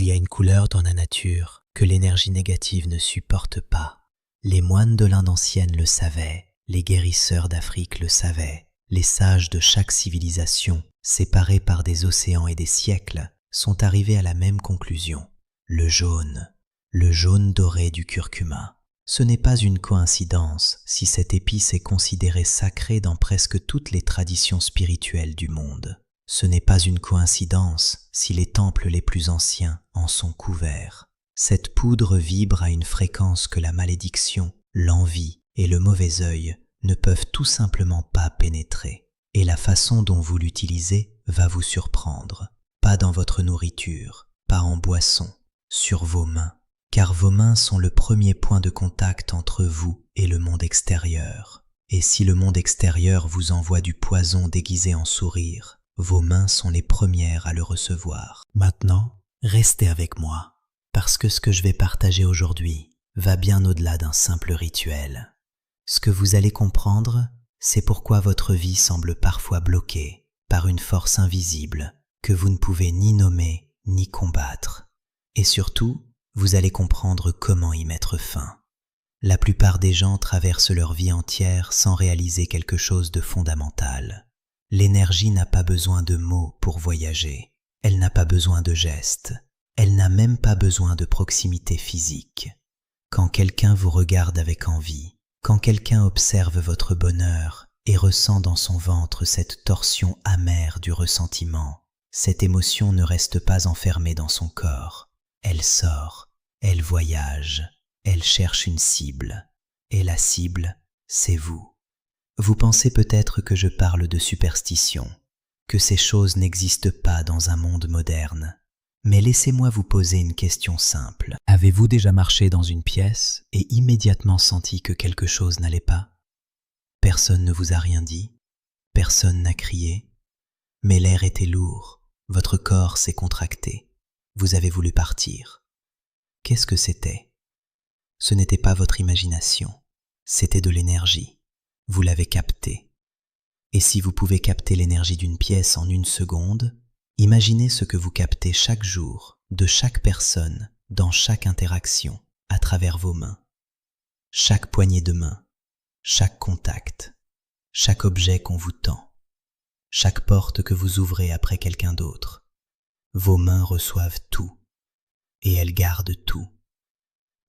Il y a une couleur dans la nature que l'énergie négative ne supporte pas. Les moines de l'Inde ancienne le savaient, les guérisseurs d'Afrique le savaient, les sages de chaque civilisation, séparés par des océans et des siècles, sont arrivés à la même conclusion. Le jaune doré du curcuma. Ce n'est pas une coïncidence si cette épice est considérée sacrée dans presque toutes les traditions spirituelles du monde. Ce n'est pas une coïncidence si les temples les plus anciens en sont couverts. Cette poudre vibre à une fréquence que la malédiction, l'envie et le mauvais œil ne peuvent tout simplement pas pénétrer. Et la façon dont vous l'utilisez va vous surprendre. Pas dans votre nourriture, pas en boisson, sur vos mains. Car vos mains sont le premier point de contact entre vous et le monde extérieur. Et si le monde extérieur vous envoie du poison déguisé en sourire, vos mains sont les premières à le recevoir. Maintenant, restez avec moi, parce que ce que je vais partager aujourd'hui va bien au-delà d'un simple rituel. Ce que vous allez comprendre, c'est pourquoi votre vie semble parfois bloquée par une force invisible que vous ne pouvez ni nommer ni combattre. Et surtout, vous allez comprendre comment y mettre fin. La plupart des gens traversent leur vie entière sans réaliser quelque chose de fondamental. L'énergie n'a pas besoin de mots pour voyager. Elle n'a pas besoin de gestes. Elle n'a même pas besoin de proximité physique. Quand quelqu'un vous regarde avec envie, quand quelqu'un observe votre bonheur et ressent dans son ventre cette torsion amère du ressentiment, cette émotion ne reste pas enfermée dans son corps. Elle sort, elle voyage, elle cherche une cible. Et la cible, c'est vous. Vous pensez peut-être que je parle de superstition, que ces choses n'existent pas dans un monde moderne. Mais laissez-moi vous poser une question simple. Avez-vous déjà marché dans une pièce et immédiatement senti que quelque chose n'allait pas? Personne ne vous a rien dit, personne n'a crié, mais l'air était lourd, votre corps s'est contracté, vous avez voulu partir. Qu'est-ce que c'était? Ce n'était pas votre imagination, c'était de l'énergie. Vous l'avez capté. Et si vous pouvez capter l'énergie d'une pièce en 1 seconde, imaginez ce que vous captez chaque jour, de chaque personne, dans chaque interaction, à travers vos mains. Chaque poignée de main, chaque contact, chaque objet qu'on vous tend, chaque porte que vous ouvrez après quelqu'un d'autre. Vos mains reçoivent tout, et elles gardent tout.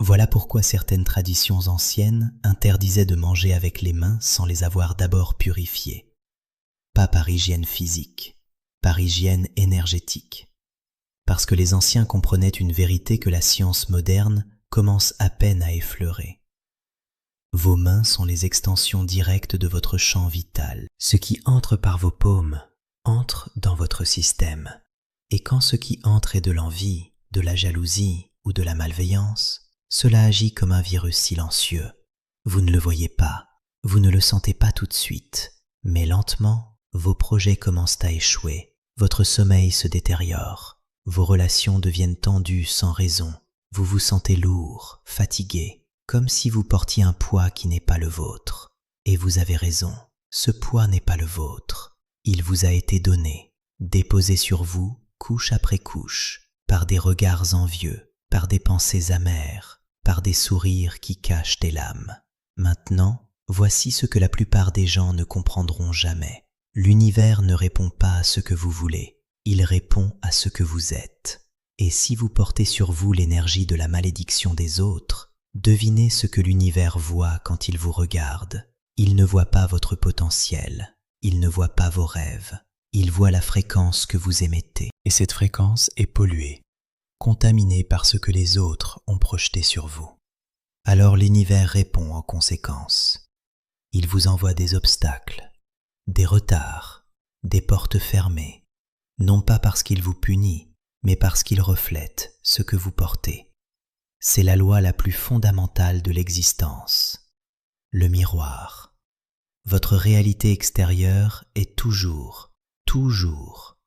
Voilà pourquoi certaines traditions anciennes interdisaient de manger avec les mains sans les avoir d'abord purifiées. Pas par hygiène physique, par hygiène énergétique. Parce que les anciens comprenaient une vérité que la science moderne commence à peine à effleurer. Vos mains sont les extensions directes de votre champ vital. Ce qui entre par vos paumes entre dans votre système. Et quand ce qui entre est de l'envie, de la jalousie ou de la malveillance, cela agit comme un virus silencieux. Vous ne le voyez pas, vous ne le sentez pas tout de suite, mais lentement, vos projets commencent à échouer, votre sommeil se détériore, vos relations deviennent tendues sans raison, vous vous sentez lourd, fatigué, comme si vous portiez un poids qui n'est pas le vôtre. Et vous avez raison, ce poids n'est pas le vôtre. Il vous a été donné, déposé sur vous, couche après couche, par des regards envieux, par des pensées amères, par des sourires qui cachent des lames. Maintenant, voici ce que la plupart des gens ne comprendront jamais. L'univers ne répond pas à ce que vous voulez, il répond à ce que vous êtes. Et si vous portez sur vous l'énergie de la malédiction des autres, devinez ce que l'univers voit quand il vous regarde. Il ne voit pas votre potentiel, il ne voit pas vos rêves, il voit la fréquence que vous émettez. Et cette fréquence est polluée, contaminée par ce que les autres ont projeté sur vous. Alors l'univers répond en conséquence. Il vous envoie des obstacles, des retards, des portes fermées, non pas parce qu'il vous punit, mais parce qu'il reflète ce que vous portez. C'est la loi la plus fondamentale de l'existence, le miroir. Votre réalité extérieure est toujours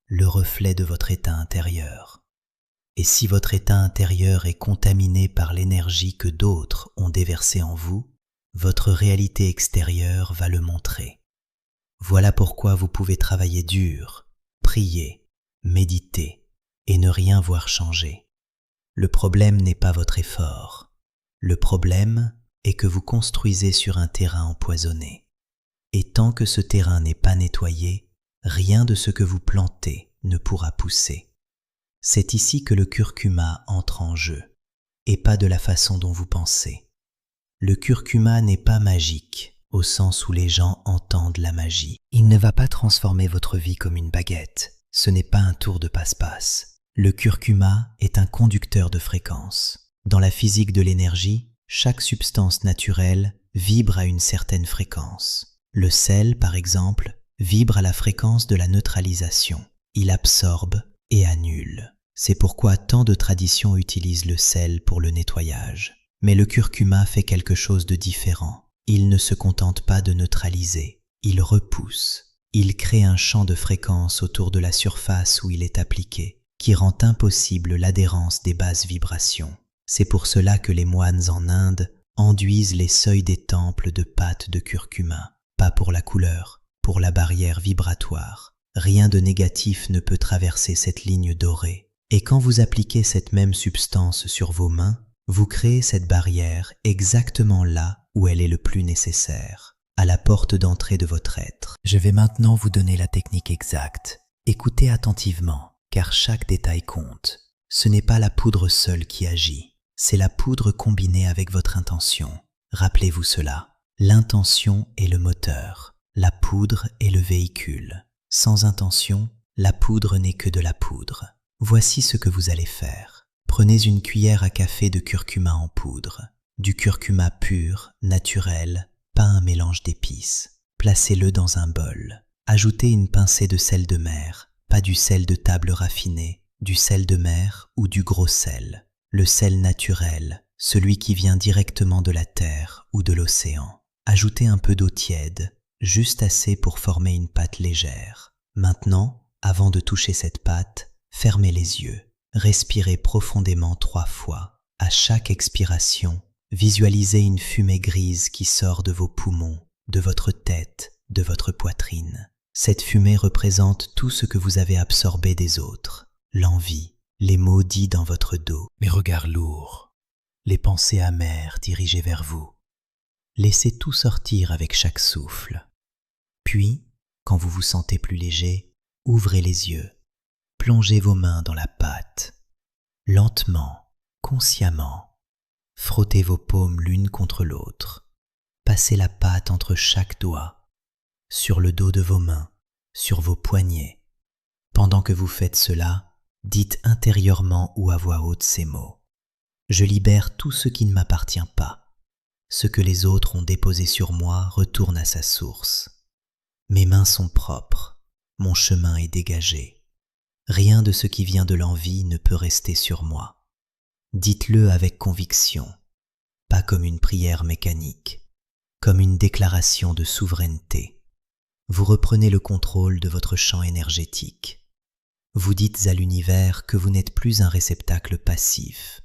le reflet de votre état intérieur. Et si votre état intérieur est contaminé par l'énergie que d'autres ont déversée en vous, votre réalité extérieure va le montrer. Voilà pourquoi vous pouvez travailler dur, prier, méditer et ne rien voir changer. Le problème n'est pas votre effort. Le problème est que vous construisez sur un terrain empoisonné. Et tant que ce terrain n'est pas nettoyé, rien de ce que vous plantez ne pourra pousser. C'est ici que le curcuma entre en jeu, et pas de la façon dont vous pensez. Le curcuma n'est pas magique, au sens où les gens entendent la magie. Il ne va pas transformer votre vie comme une baguette. Ce n'est pas un tour de passe-passe. Le curcuma est un conducteur de fréquence. Dans la physique de l'énergie, chaque substance naturelle vibre à une certaine fréquence. Le sel, par exemple, vibre à la fréquence de la neutralisation. Il absorbe et annule. C'est pourquoi tant de traditions utilisent le sel pour le nettoyage. Mais le curcuma fait quelque chose de différent. Il ne se contente pas de neutraliser, il repousse. Il crée un champ de fréquence autour de la surface où il est appliqué, qui rend impossible l'adhérence des basses vibrations. C'est pour cela que les moines en Inde enduisent les seuils des temples de pâte de curcuma, pas pour la couleur, pour la barrière vibratoire. Rien de négatif ne peut traverser cette ligne dorée. Et quand vous appliquez cette même substance sur vos mains, vous créez cette barrière exactement là où elle est le plus nécessaire, à la porte d'entrée de votre être. Je vais maintenant vous donner la technique exacte. Écoutez attentivement, car chaque détail compte. Ce n'est pas la poudre seule qui agit, c'est la poudre combinée avec votre intention. Rappelez-vous cela. L'intention est le moteur, la poudre est le véhicule. Sans intention, la poudre n'est que de la poudre. Voici ce que vous allez faire. Prenez une cuillère à café de curcuma en poudre, du curcuma pur, naturel, pas un mélange d'épices. Placez-le dans un bol. Ajoutez une pincée de sel de mer, pas du sel de table raffiné, du sel de mer ou du gros sel. Le sel naturel, celui qui vient directement de la terre ou de l'océan. Ajoutez un peu d'eau tiède, juste assez pour former une pâte légère. Maintenant, avant de toucher cette pâte, fermez les yeux. Respirez profondément 3 fois. À chaque expiration, visualisez une fumée grise qui sort de vos poumons, de votre tête, de votre poitrine. Cette fumée représente tout ce que vous avez absorbé des autres. L'envie, les mots dits dans votre dos, les regards lourds, les pensées amères dirigées vers vous. Laissez tout sortir avec chaque souffle. Puis, quand vous vous sentez plus léger, ouvrez les yeux. Plongez vos mains dans la pâte. Lentement, consciemment, frottez vos paumes l'une contre l'autre. Passez la pâte entre chaque doigt, sur le dos de vos mains, sur vos poignets. Pendant que vous faites cela, dites intérieurement ou à voix haute ces mots. Je libère tout ce qui ne m'appartient pas. Ce que les autres ont déposé sur moi retourne à sa source. Mes mains sont propres, mon chemin est dégagé. Rien de ce qui vient de l'envie ne peut rester sur moi. Dites-le avec conviction, pas comme une prière mécanique, comme une déclaration de souveraineté. Vous reprenez le contrôle de votre champ énergétique. Vous dites à l'univers que vous n'êtes plus un réceptacle passif,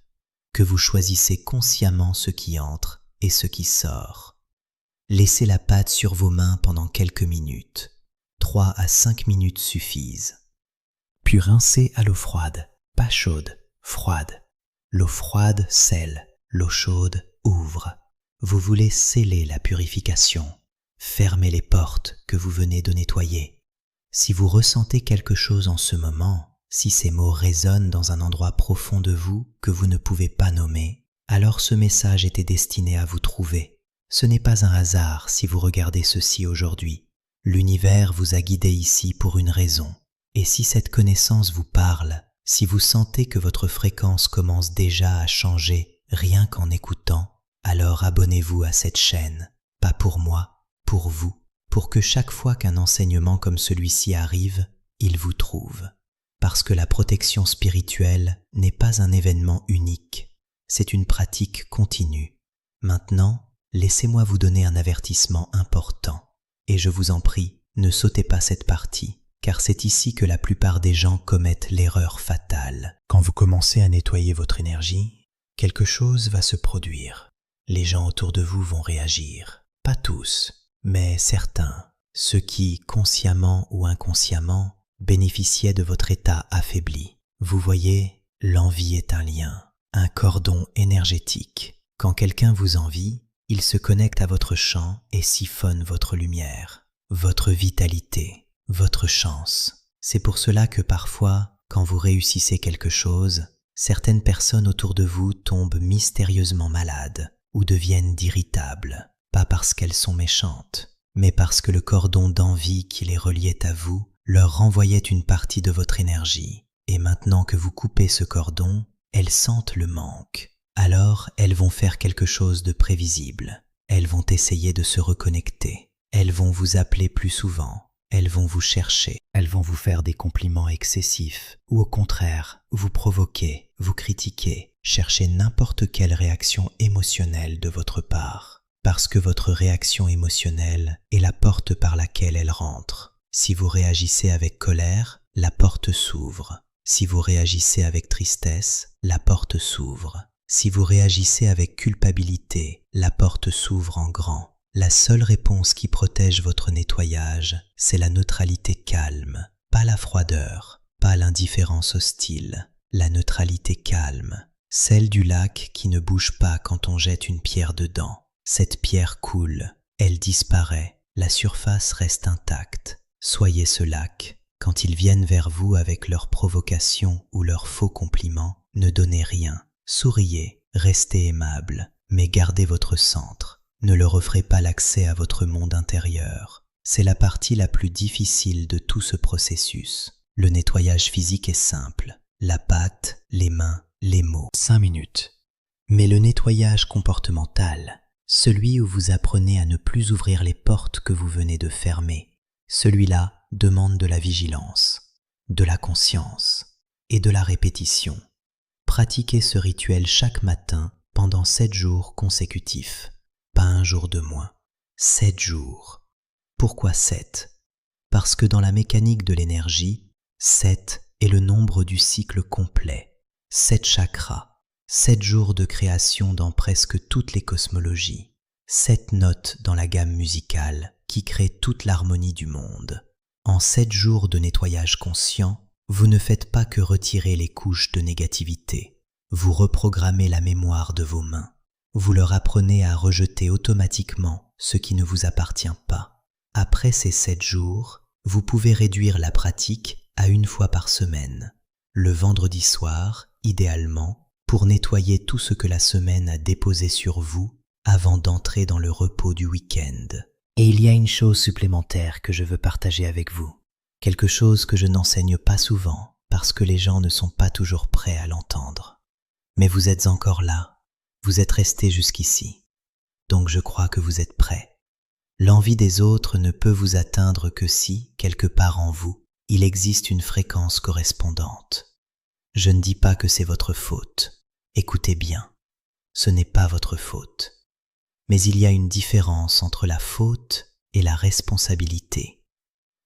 que vous choisissez consciemment ce qui entre et ce qui sort. Laissez la pâte sur vos mains pendant quelques minutes. 3 à 5 minutes suffisent. Puis rincez à l'eau froide, pas chaude, froide. L'eau froide scelle, l'eau chaude ouvre. Vous voulez sceller la purification. Fermez les portes que vous venez de nettoyer. Si vous ressentez quelque chose en ce moment, si ces mots résonnent dans un endroit profond de vous que vous ne pouvez pas nommer, alors ce message était destiné à vous trouver. Ce n'est pas un hasard si vous regardez ceci aujourd'hui. L'univers vous a guidé ici pour une raison. Et si cette connaissance vous parle, si vous sentez que votre fréquence commence déjà à changer rien qu'en écoutant, alors abonnez-vous à cette chaîne, pas pour moi, pour vous, pour que chaque fois qu'un enseignement comme celui-ci arrive, il vous trouve. Parce que la protection spirituelle n'est pas un événement unique, c'est une pratique continue. Maintenant, laissez-moi vous donner un avertissement important. Et je vous en prie, ne sautez pas cette partie. Car c'est ici que la plupart des gens commettent l'erreur fatale. Quand vous commencez à nettoyer votre énergie, quelque chose va se produire. Les gens autour de vous vont réagir. Pas tous, mais certains. Ceux qui, consciemment ou inconsciemment, bénéficiaient de votre état affaibli. Vous voyez, l'envie est un lien. un cordon énergétique. Quand quelqu'un vous envie, il se connecte à votre champ et siphonne votre lumière, votre vitalité, votre chance. C'est pour cela que parfois, quand vous réussissez quelque chose, certaines personnes autour de vous tombent mystérieusement malades ou deviennent irritables, pas parce qu'elles sont méchantes, mais parce que le cordon d'envie qui les reliait à vous leur renvoyait une partie de votre énergie. Et maintenant que vous coupez ce cordon, elles sentent le manque. Alors, elles vont faire quelque chose de prévisible. Elles vont essayer de se reconnecter. Elles vont vous appeler plus souvent. Elles vont vous chercher. Elles vont vous faire des compliments excessifs. Ou au contraire, vous provoquer, vous critiquer, chercher n'importe quelle réaction émotionnelle de votre part. Parce que votre réaction émotionnelle est la porte par laquelle elles rentrent. Si vous réagissez avec colère, la porte s'ouvre. Si vous réagissez avec tristesse, la porte s'ouvre. Si vous réagissez avec culpabilité, la porte s'ouvre en grand. La seule réponse qui protège votre nettoyage, c'est la neutralité calme, pas la froideur, pas l'indifférence hostile. La neutralité calme, celle du lac qui ne bouge pas quand on jette une pierre dedans. Cette pierre coule, elle disparaît, la surface reste intacte. Soyez ce lac. Quand ils viennent vers vous avec leurs provocations ou leurs faux compliments, ne donnez rien. Souriez, restez aimable, mais gardez votre centre. Ne leur offrez pas l'accès à votre monde intérieur. C'est la partie la plus difficile de tout ce processus. Le nettoyage physique est simple. La pâte, les mains, les mots. 5 minutes. Mais le nettoyage comportemental, celui où vous apprenez à ne plus ouvrir les portes que vous venez de fermer, celui-là demande de la vigilance, de la conscience et de la répétition. Pratiquez ce rituel chaque matin pendant 7 jours consécutifs, pas un jour de moins. 7 jours. Pourquoi 7? Parce que dans la mécanique de l'énergie, 7 est le nombre du cycle complet. 7 chakras, 7 jours de création dans presque toutes les cosmologies, 7 notes dans la gamme musicale qui créent toute l'harmonie du monde. En 7 jours de nettoyage conscient, vous ne faites pas que retirer les couches de négativité. Vous reprogrammez la mémoire de vos mains. Vous leur apprenez à rejeter automatiquement ce qui ne vous appartient pas. Après ces 7 jours, vous pouvez réduire la pratique à 1 fois par semaine. Le vendredi soir, idéalement, pour nettoyer tout ce que la semaine a déposé sur vous avant d'entrer dans le repos du week-end. Et il y a une chose supplémentaire que je veux partager avec vous, quelque chose que je n'enseigne pas souvent parce que les gens ne sont pas toujours prêts à l'entendre. Mais vous êtes encore là, vous êtes restés jusqu'ici, donc je crois que vous êtes prêts. L'envie des autres ne peut vous atteindre que si, quelque part en vous, il existe une fréquence correspondante. Je ne dis pas que c'est votre faute, écoutez bien, ce n'est pas votre faute. Mais il y a une différence entre la faute et la responsabilité.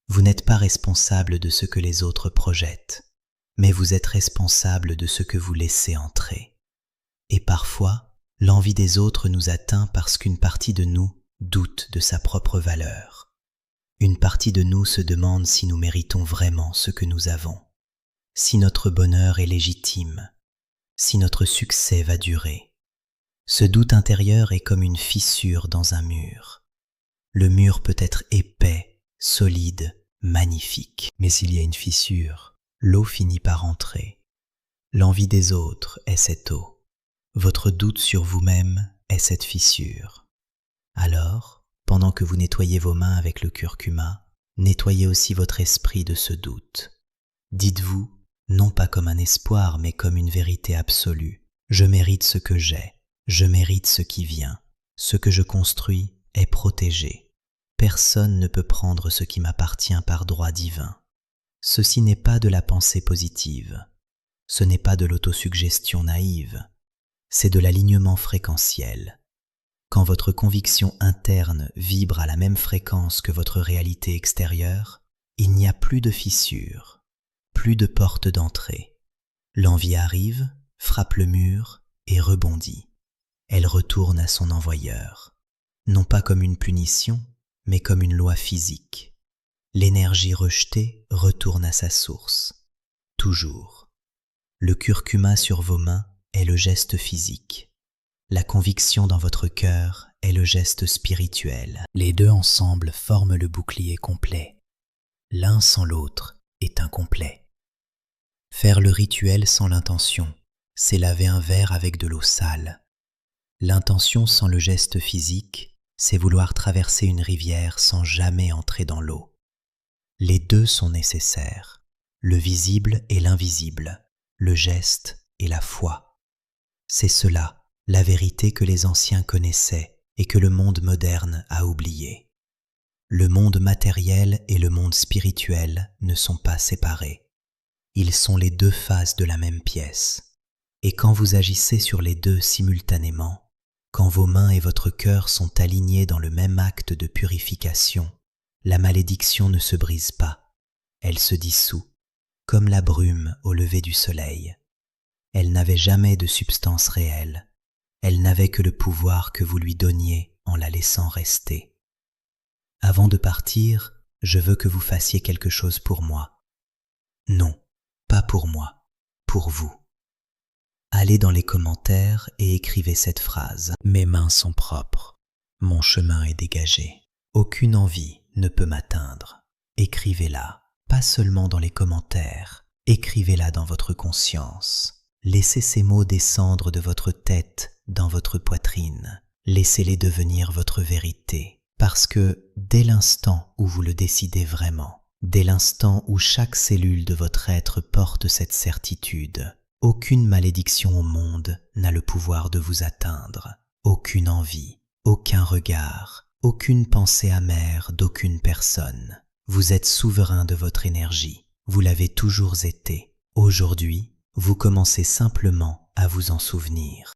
Vous n'êtes pas responsable de ce que les autres projettent, mais vous êtes responsable de ce que vous laissez entrer. Et parfois, l'envie des autres nous atteint parce qu'une partie de nous doute de sa propre valeur. Une partie de nous se demande si nous méritons vraiment ce que nous avons, si notre bonheur est légitime, si notre succès va durer. Ce doute intérieur est comme une fissure dans un mur. Le mur peut être épais, solide, magnifique, mais s'il y a une fissure, l'eau finit par entrer. L'envie des autres est cette eau. Votre doute sur vous-même est cette fissure. Alors, pendant que vous nettoyez vos mains avec le curcuma, nettoyez aussi votre esprit de ce doute. Dites-vous, non pas comme un espoir, mais comme une vérité absolue. Je mérite ce que j'ai. Je mérite ce qui vient. Ce que je construis est protégé. Personne ne peut prendre ce qui m'appartient par droit divin. Ceci n'est pas de la pensée positive. Ce n'est pas de l'autosuggestion naïve. C'est de l'alignement fréquentiel. Quand votre conviction interne vibre à la même fréquence que votre réalité extérieure, il n'y a plus de fissure, plus de porte d'entrée. L'envie arrive, frappe le mur et rebondit. Elle retourne à son envoyeur, non pas comme une punition, mais comme une loi physique. L'énergie rejetée retourne à sa source, toujours. Le curcuma sur vos mains est est le geste physique. La conviction dans votre cœur est le geste spirituel. Les deux ensemble forment le bouclier complet. L'un sans l'autre est incomplet. Faire le rituel sans l'intention, c'est laver un verre avec de l'eau sale. L'intention sans le geste physique, c'est vouloir traverser une rivière sans jamais entrer dans l'eau. Les deux sont nécessaires, le visible et l'invisible, le geste et la foi. C'est cela, la vérité que les anciens connaissaient et que le monde moderne a oubliée. Le monde matériel et le monde spirituel ne sont pas séparés. Ils sont les deux faces de la même pièce. Et quand vous agissez sur les deux simultanément, quand vos mains et votre cœur sont alignés dans le même acte de purification, la malédiction ne se brise pas, elle se dissout, comme la brume au lever du soleil. Elle n'avait jamais de substance réelle, elle n'avait que le pouvoir que vous lui donniez en la laissant rester. Avant de partir, je veux que vous fassiez quelque chose pour moi. Non, pas pour moi, pour vous. Allez dans les commentaires et écrivez cette phrase. Mes mains sont propres, mon chemin est dégagé. Aucune envie ne peut m'atteindre. Écrivez-la, pas seulement dans les commentaires, écrivez-la dans votre conscience. Laissez ces mots descendre de votre tête dans votre poitrine. Laissez-les devenir votre vérité, parce que dès l'instant où vous le décidez vraiment, dès l'instant où chaque cellule de votre être porte cette certitude, aucune malédiction au monde n'a le pouvoir de vous atteindre, aucune envie, aucun regard, aucune pensée amère d'aucune personne. Vous êtes souverain de votre énergie, vous l'avez toujours été. Aujourd'hui, vous commencez simplement à vous en souvenir.